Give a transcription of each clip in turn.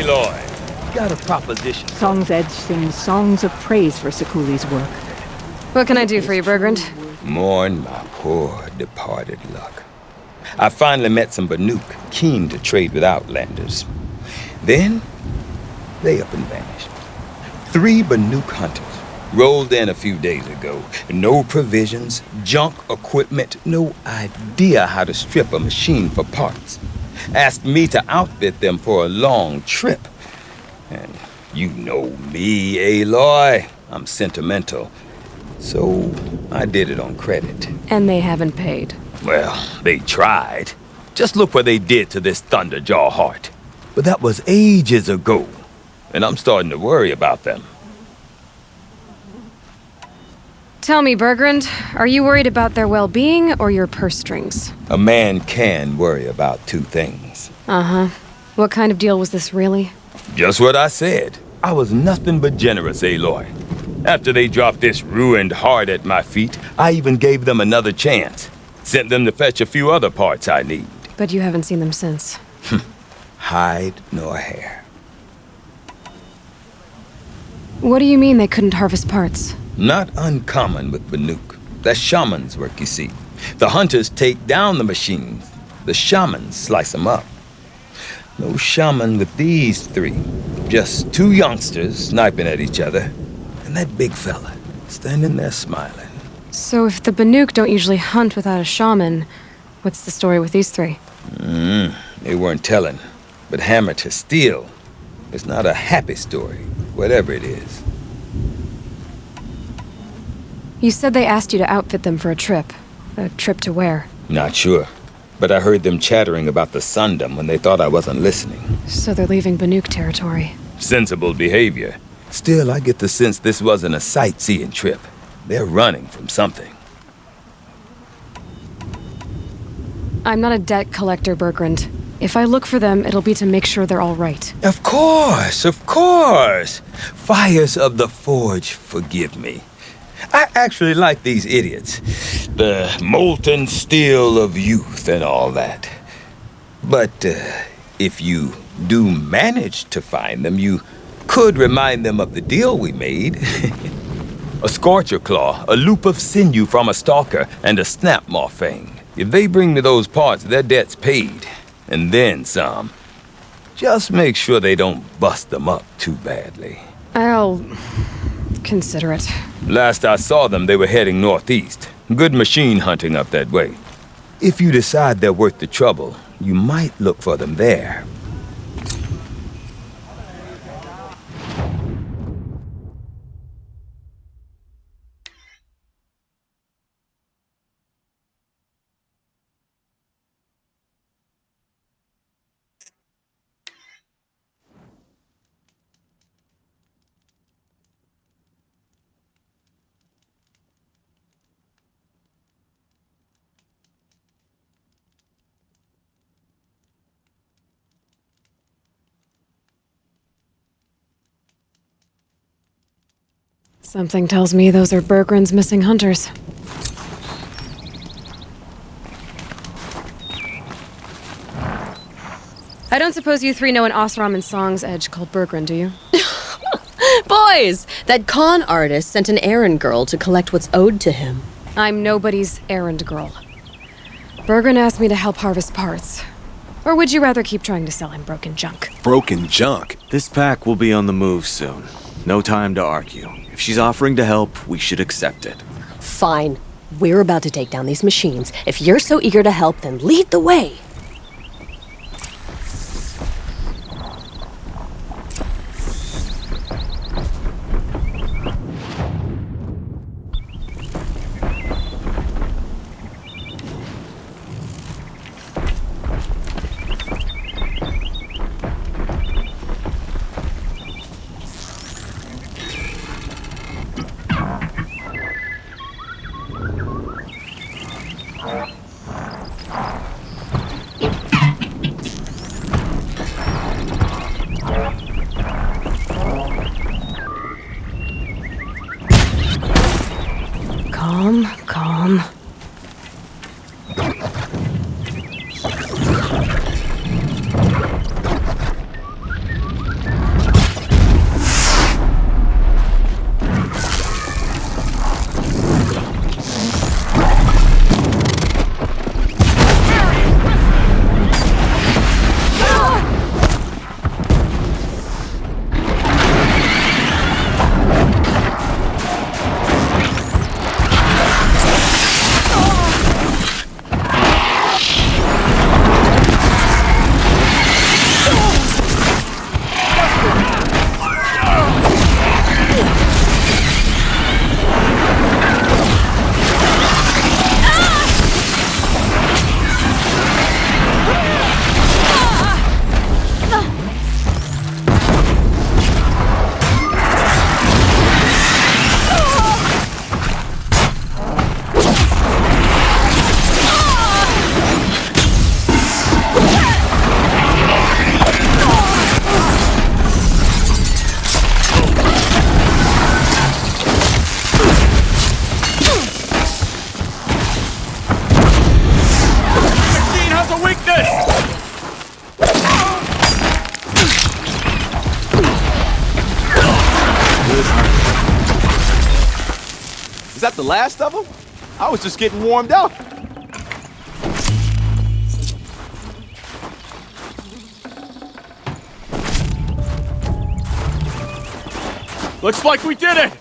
Aloy. Got a proposition. Song's Edge sings songs of praise for Sekuli's work. What can I do for you, Bergrand? Mourn my poor departed luck. I finally met some Banuk keen to trade with Outlanders. Then, they up and vanished. 3 Banuk hunters rolled in a few days ago. No provisions, junk equipment, no idea how to strip a machine for parts. Asked me to outfit them for a long trip. And you know me, Aloy. I'm sentimental. So I did it on credit. And they haven't paid. Well, they tried. Just look what they did to this Thunderjaw heart. But that was ages ago. And I'm starting to worry about them. Tell me, Bergrand, are you worried about their well-being or your purse strings? A man can worry about 2 things. Uh-huh. What kind of deal was this, really? Just what I said. I was nothing but generous, Aloy. After they dropped this ruined heart at my feet, I even gave them another chance. Sent them to fetch a few other parts I need. But you haven't seen them since. Hide nor hair. What do you mean they couldn't harvest parts? Not uncommon with Banuk. That's shaman's work, you see. The hunters take down the machines. The shamans slice them up. No shaman with these 3. Just 2 youngsters sniping at each other. And that big fella standing there smiling. So if the Banuk don't usually hunt without a shaman, what's the story with these 3? They weren't telling. But hammer to steel. It's not a happy story, whatever it is. You said they asked you to outfit them for a trip. A trip to where? Not sure. But I heard them chattering about the Sundom when they thought I wasn't listening. So they're leaving Banuk territory. Sensible behavior. Still, I get the sense this wasn't a sightseeing trip. They're running from something. I'm not a debt collector, Bergrand. If I look for them, it'll be to make sure they're all right. Of course, of course. Fires of the Forge, forgive me. I actually like these idiots. The molten steel of youth and all that. But if you do manage to find them, you could remind them of the deal we made. A Scorcher Claw, a loop of sinew from a stalker, and a Snapmaw Fang. If they bring me those parts, their debt's paid. And then some. Just make sure they don't bust them up too badly. I'll consider it. Last I saw them, they were heading northeast. Good machine hunting up that way. If you decide they're worth the trouble, you might look for them there. Something tells me those are Bergrand's missing hunters. I don't suppose you 3 know an Osram in Song's Edge called Bergrand, do you? Boys! That con artist sent an errand girl to collect what's owed to him. I'm nobody's errand girl. Bergrand asked me to help harvest parts. Or would you rather keep trying to sell him broken junk? Broken junk? This pack will be on the move soon. No time to argue. If she's offering to help, we should accept it. Fine. We're about to take down these machines. If you're so eager to help, then lead the way. last of them? I was just getting warmed up. Looks like we did it!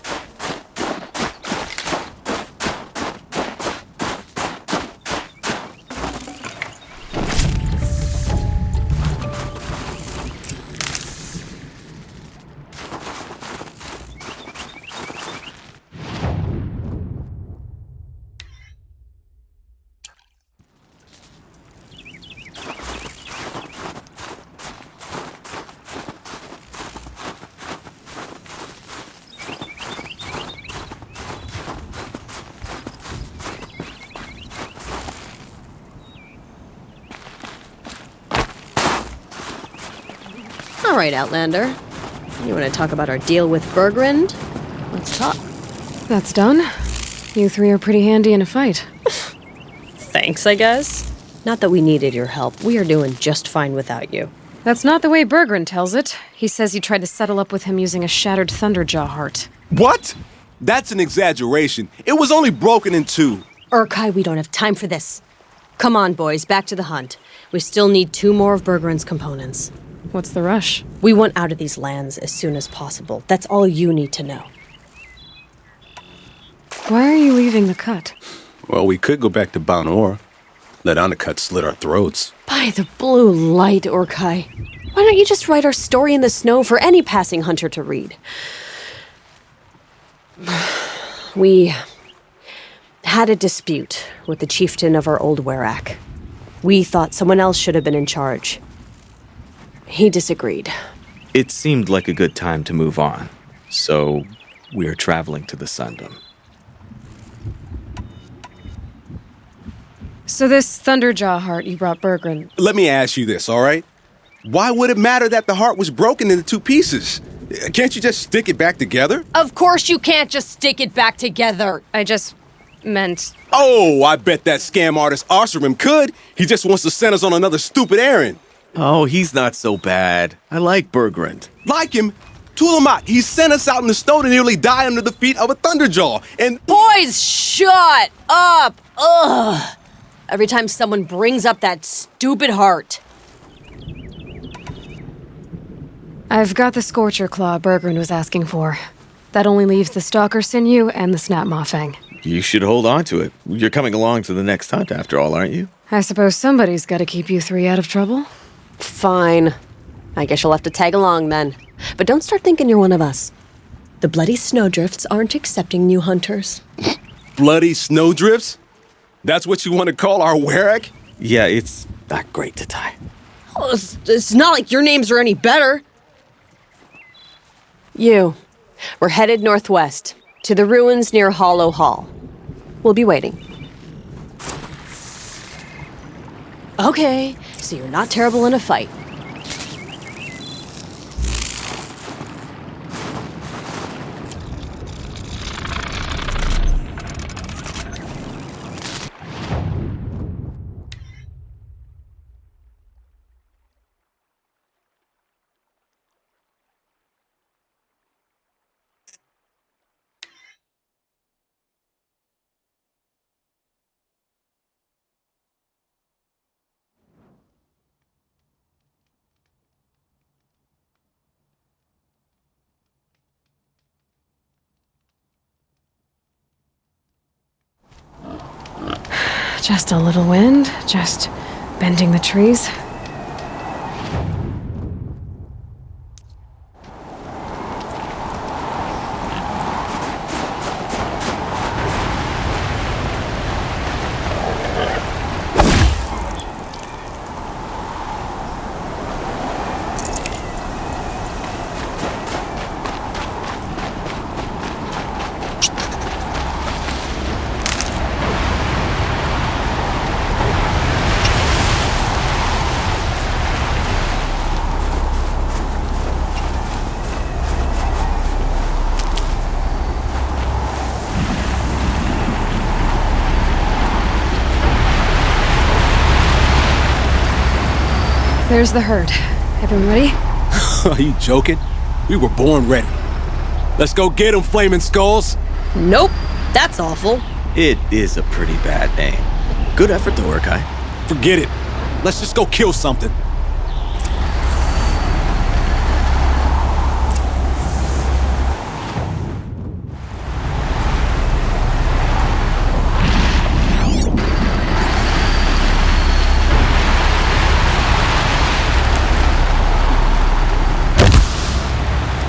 All right, Outlander. You want to talk about our deal with Bergrand? Let's talk. That's done. You three are pretty handy in a fight. Thanks, I guess. Not that we needed your help. We are doing just fine without you. That's not the way Bergrand tells it. He says you tried to settle up with him using a shattered Thunderjaw heart. What? That's an exaggeration. It was only broken in two. Urkai, we don't have time for this. Come on, boys, back to the hunt. We still need 2 more of Bergrand's components. What's the rush? We want out of these lands as soon as possible. That's all you need to know. Why are you leaving the cut? Well, we could go back to Banor. Let Undercut slit our throats. By the blue light, Urkai. Why don't you just write our story in the snow for any passing hunter to read? We had a dispute with the chieftain of our old Werak. We thought someone else should have been in charge. He disagreed. It seemed like a good time to move on, so we're traveling to the Sundom. So this Thunderjaw heart you brought Bergrand, Let me ask you this, all right? Why would it matter that the heart was broken into 2 pieces? Can't you just stick it back together? Of course you can't just stick it back together. I just meant... Oh, I bet that scam artist Arsarim could. He just wants to send us on another stupid errand. Oh, he's not so bad. I like Bergrand. Like him, Tulamak, he sent us out in the snow to nearly die under the feet of a Thunderjaw. And Boys, shut up! Ugh! Every time someone brings up that stupid heart. I've got the Scorcher Claw Bergrand was asking for. That only leaves the Stalker Sinew and the Snap Maw Fang. You should hold on to it. You're coming along to the next hunt after all, aren't you? I suppose somebody's got to keep you 3 out of trouble. Fine. I guess you'll have to tag along then. But don't start thinking you're one of us. The Bloody Snowdrifts aren't accepting new hunters. bloody snowdrifts? That's what you want to call our Werak? Yeah, it's not great to tie. Oh, it's not like your names are any better. We're headed northwest, to the ruins near Hollow Hall. We'll be waiting. Okay, so you're not terrible in a fight. Just a little wind, just bending the trees. There's the herd. Everyone ready? Are you joking? We were born ready. Let's go get them, flaming skulls. Nope. That's awful. It is a pretty bad name. Good effort, though, Urkai. Forget it. Let's just go kill something.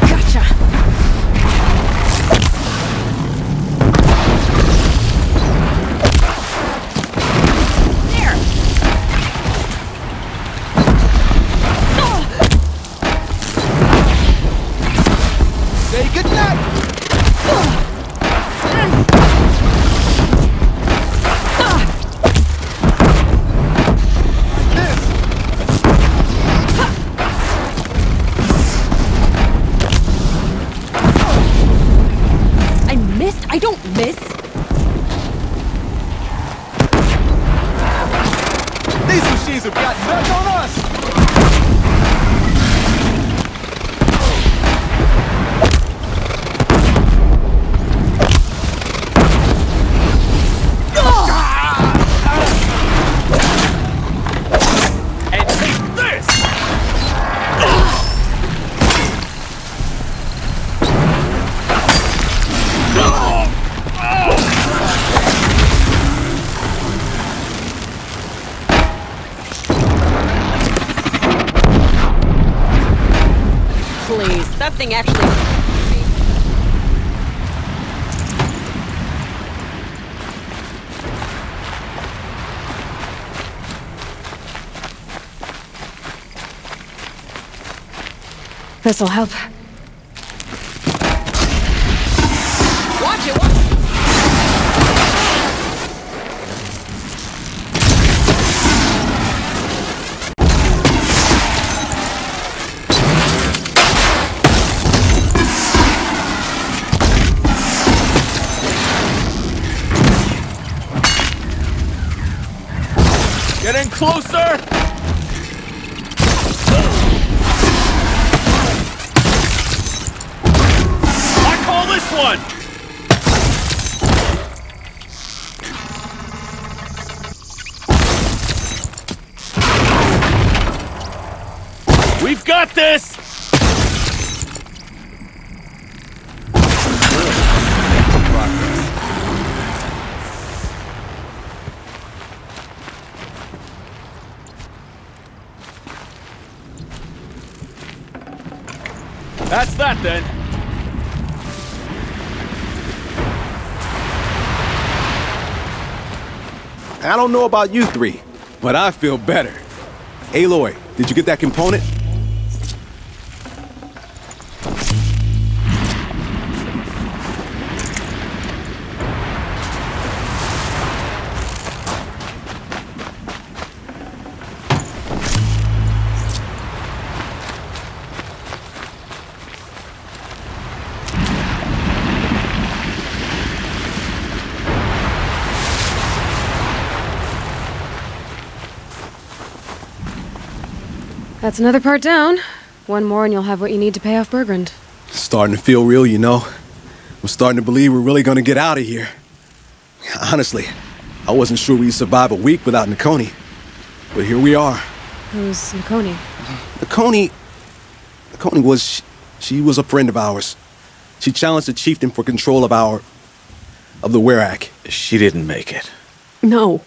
Gotcha. Say goodnight. I missed. I don't miss. These machines have got nuts on us. And take this! Please, that thing actually. This'll help. Watch it. Watch it. Getting closer! I call this one! We've got this! That's that then. I don't know about you three, but I feel better. Aloy, did you get that component? That's another part down. One more and you'll have what you need to pay off Bergrand. Starting to feel real, you know. I'm starting to believe we're really gonna get out of here. Honestly, I wasn't sure we'd survive a week without Nakoni. But here we are. Who's Nakoni? Nakoni was... She was a friend of ours. She challenged the chieftain for control of the Werak. She didn't make it. No.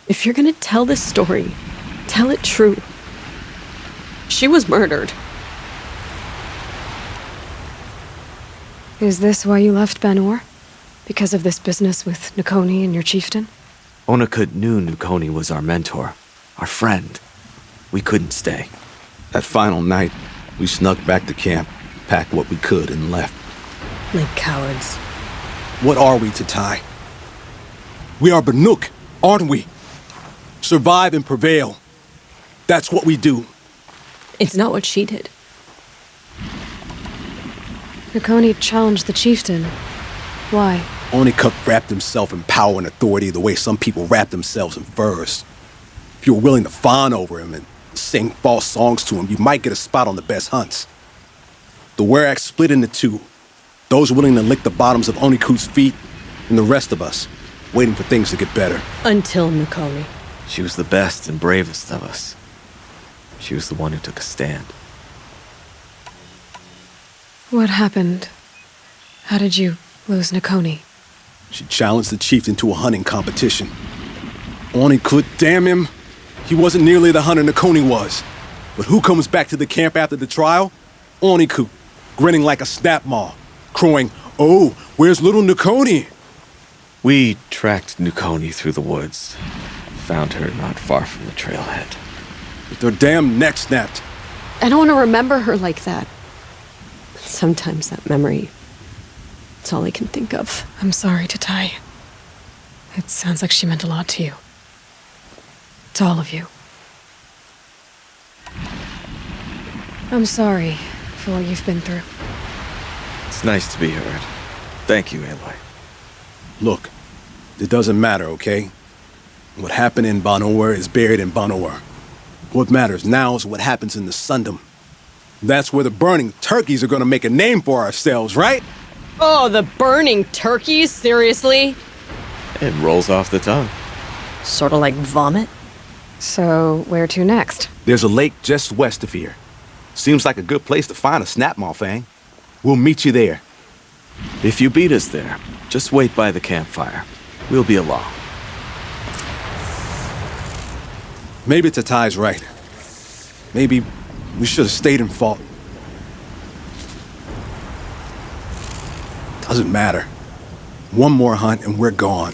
If you're gonna tell this story, tell it true. She was murdered. Is this why you left Banor? Because of this business with Nakoni and your chieftain? Onakut knew Nakoni was our mentor, our friend. We couldn't stay. That final night, we snuck back to camp, packed what we could, and left. Like cowards. What are we to Tai? We are Banuk, aren't we? Survive and prevail. That's what we do. It's not what she did. Nakoni challenged the chieftain. Why? Onakut wrapped himself in power and authority the way some people wrap themselves in furs. If you were willing to fawn over him and sing false songs to him, you might get a spot on the best hunts. The Werak split into two. Those willing to lick the bottoms of Onikut's feet, and the rest of us, waiting for things to get better. Until Nakoni. She was the best and bravest of us. She was the one who took a stand. What happened? How did you lose Nakoni? She challenged the chieftain to a hunting competition. Onikut, damn him! He wasn't nearly the hunter Nakoni was. But who comes back to the camp after the trial? Onikut, grinning like a snap maw, crowing, "Oh, where's little Nakoni?" We tracked Nakoni through the woods. Found her not far from the trailhead. With their damn neck snapped. I don't want to remember her like that. Sometimes that memory, it's all I can think of. I'm sorry, Tatai. It sounds like she meant a lot to you. To all of you. I'm sorry for what you've been through. It's nice to be heard. Thank you, Aloy. Look, it doesn't matter, okay? What happened in Banor is buried in Banor. What matters now is what happens in the Sundom. That's where the burning turkeys are gonna make a name for ourselves, right? Oh, the burning turkeys? Seriously? It rolls off the tongue. Sort of like vomit? So, where to next? There's a lake just west of here. Seems like a good place to find a snapmaw, Fang. We'll meet you there. If you beat us there, just wait by the campfire. We'll be along. Maybe Tatai's right. Maybe we should have stayed and fought. Doesn't matter. One more hunt and we're gone.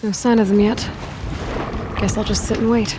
No sign of them yet. Guess I'll just sit and wait.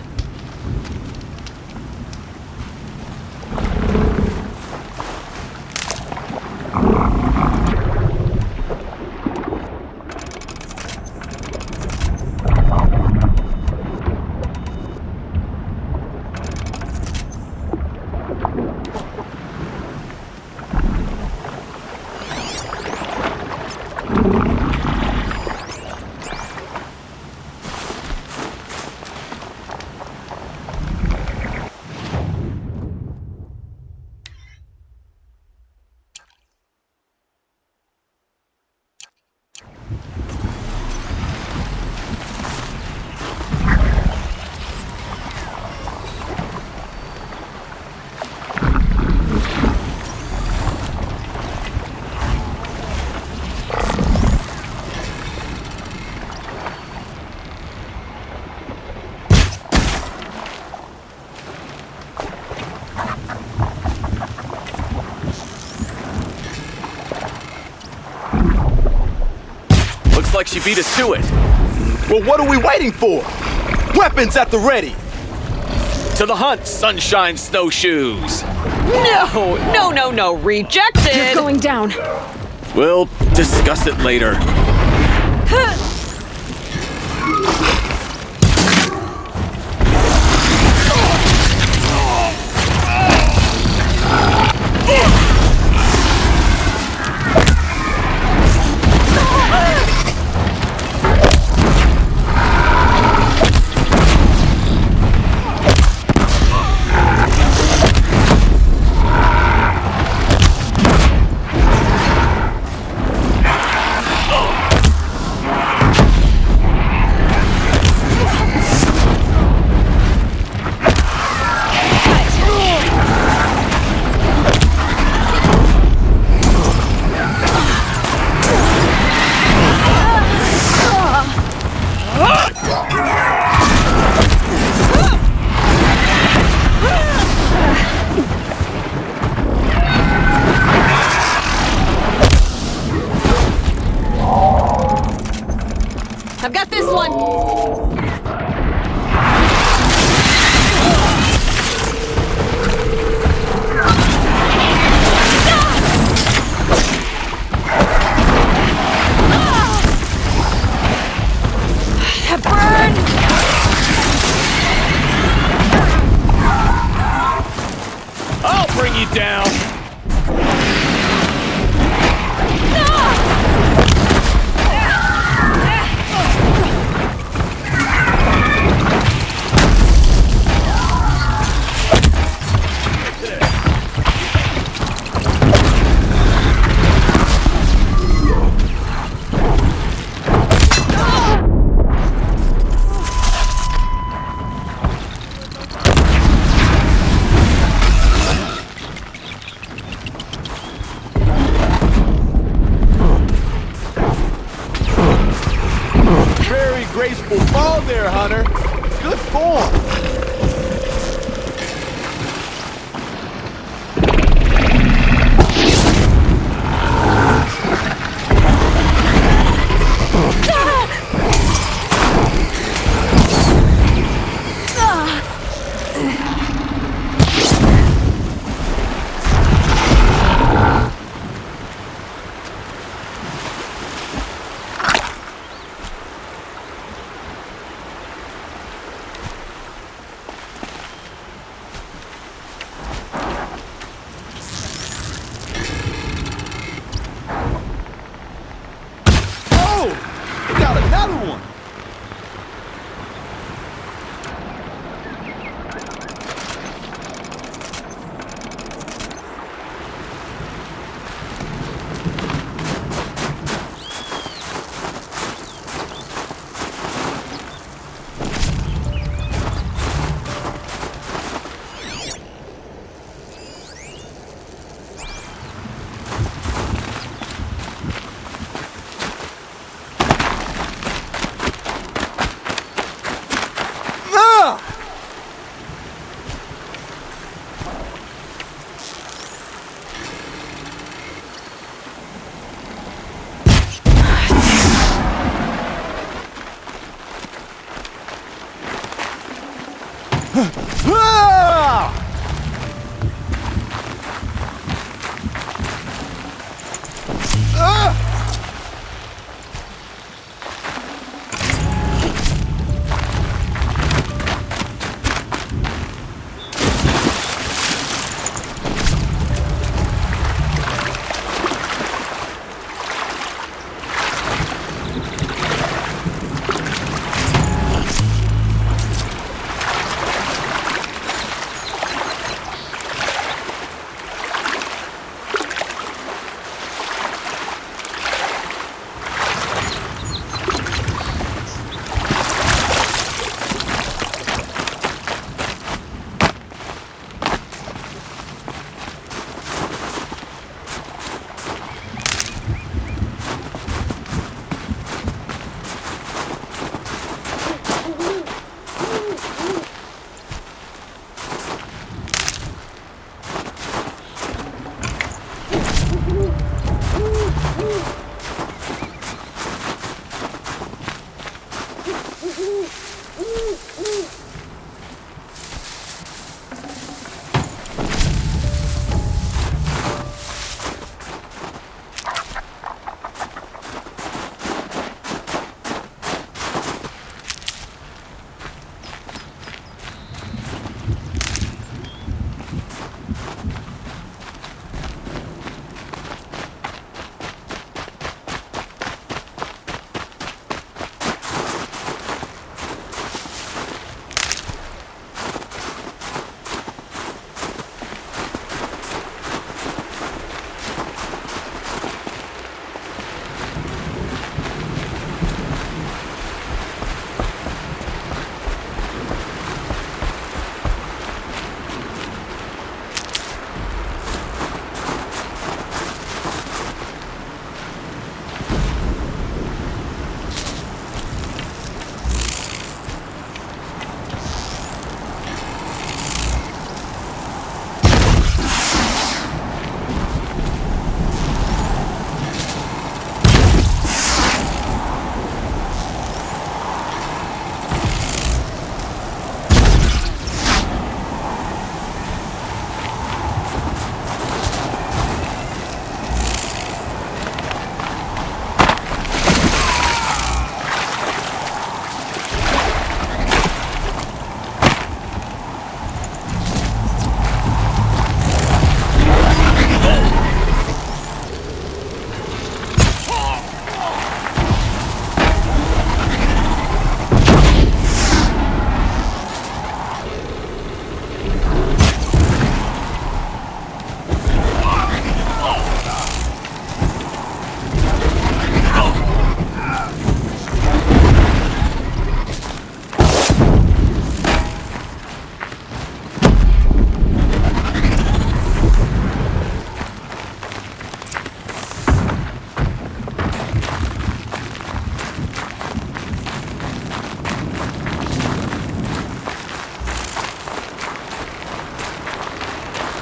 Looks like she beat us to it. Well, what are we waiting for? Weapons at the ready! To the hunt, Sunshine Snowshoes! No, rejected! You're going down. We'll discuss it later. graceful fall there, Hunter. Good form.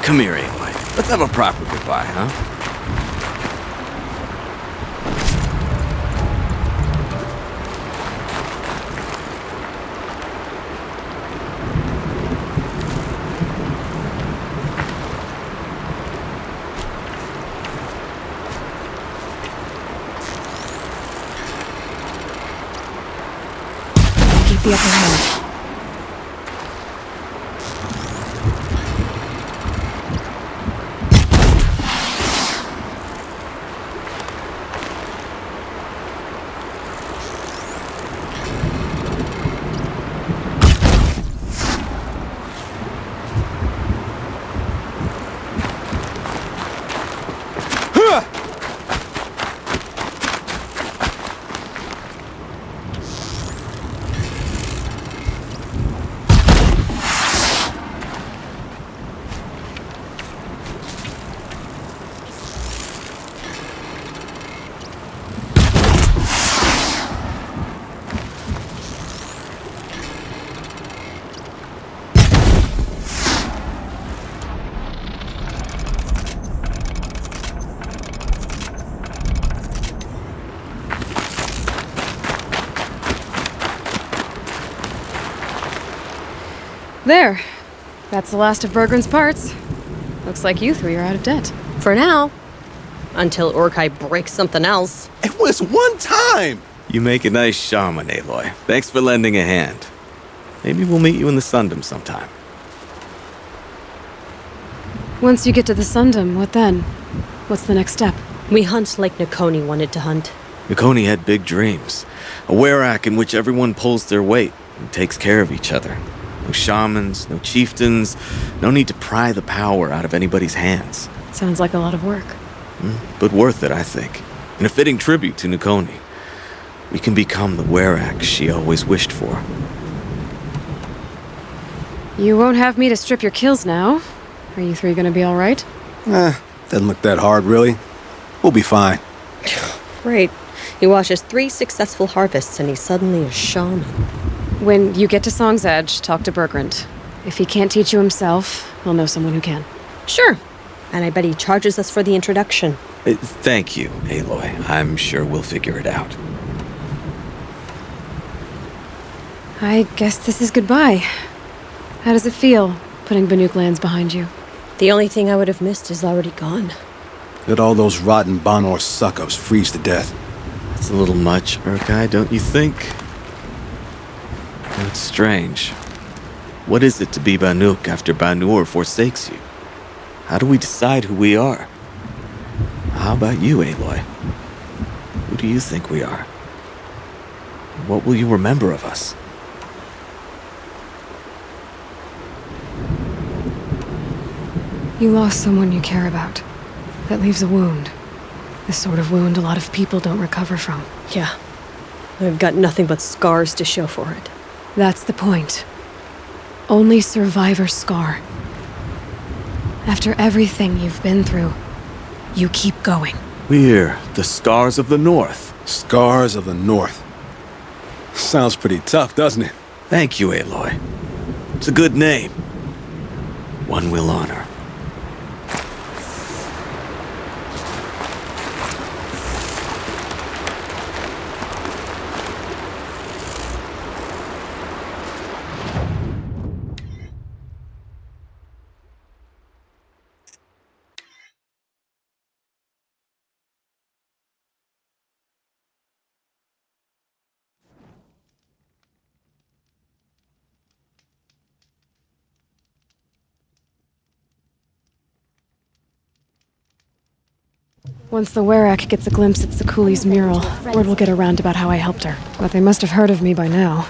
Come here, Aloy. Let's have a proper goodbye, huh? Keep the upper hand. There. That's the last of Bergren's parts. Looks like you three are out of debt. For now. Until Urkai breaks something else. It was one time! You make a nice shaman, Aloy. Thanks for lending a hand. Maybe we'll meet you in the Sundom sometime. Once you get to the Sundom, what then? What's the next step? We hunt like Nakoni wanted to hunt. Nakoni had big dreams. A werak in which everyone pulls their weight and takes care of each other. No shamans, no chieftains, no need to pry the power out of anybody's hands. Sounds like a lot of work. But worth it, I think. And a fitting tribute to Nakoni. We can become the werak she always wished for. You won't have me to strip your kills now. Are you three gonna be alright? Doesn't look that hard, really. We'll be fine. Great. He watches 3 successful harvests and he's suddenly a shaman. When you get to Song's Edge, talk to Bergrand. If he can't teach you himself, he'll know someone who can. Sure. And I bet he charges us for the introduction. Thank you, Aloy. I'm sure we'll figure it out. I guess this is goodbye. How does it feel, putting Banuk lands behind you? The only thing I would have missed is already gone. Let all those rotten Banor suck-ups freeze to death. That's a little much, Urkai, don't you think? It's strange. What is it to be Banuk after Banur forsakes you? How do we decide who we are? How about you, Aloy? Who do you think we are? What will you remember of us? You lost someone you care about. That leaves a wound. The sort of wound a lot of people don't recover from. Yeah. I've got nothing but scars to show for it. That's the point. Only survivor's scar. After everything you've been through, you keep going. We're the Scars of the North. Scars of the North. Sounds pretty tough, doesn't it? Thank you, Aloy. It's a good name. One we'll honor. Once the Werak gets a glimpse at Sakuli's mural, word will get around about how I helped her. But they must have heard of me by now.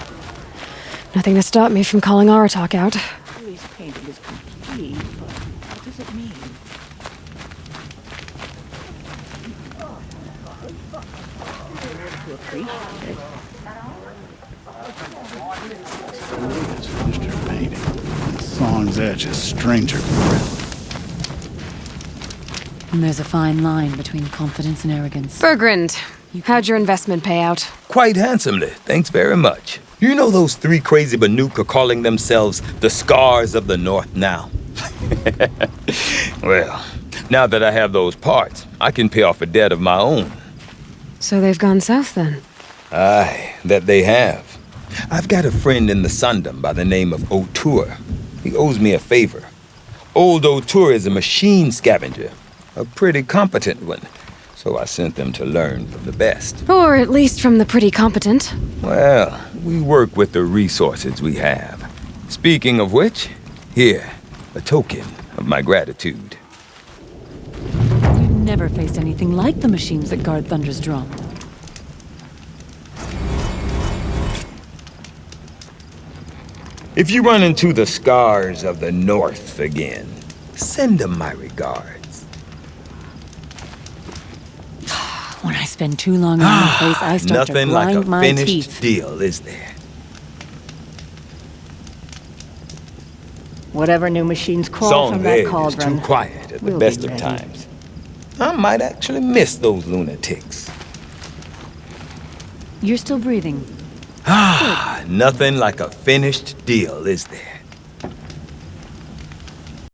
Nothing to stop me from calling Aratak out. This painting is complete, but what does it mean? To appreciate it. Has finished her painting. And Song's Edge is stranger for it. And there's a fine line between confidence and arrogance. Bergrand, how'd your investment pay out? Quite handsomely, thanks very much. You know those 3 crazy Banuk are calling themselves the Scars of the North now? Well, now that I have those parts, I can pay off a debt of my own. So they've gone south then? Aye, that they have. I've got a friend in the Sundom by the name of O'Toole. He owes me a favor. Old O'Toole is a machine scavenger, a pretty competent one. So I sent them to learn from the best. Or at least from the pretty competent. Well, we work with the resources we have. Speaking of which, here, a token of my gratitude. You've never faced anything like the machines that guard Thunder's drum. If you run into the scars of the North again, send them my regards. When I spend too long in one place, I start to Nothing like grind a my finished teeth. deal, is there? Whatever new machines crawl Song from there that is cauldron. too quiet at the We'll best be of ready. times. I might actually miss those lunatics. You're still breathing. Nothing like a finished deal, is there?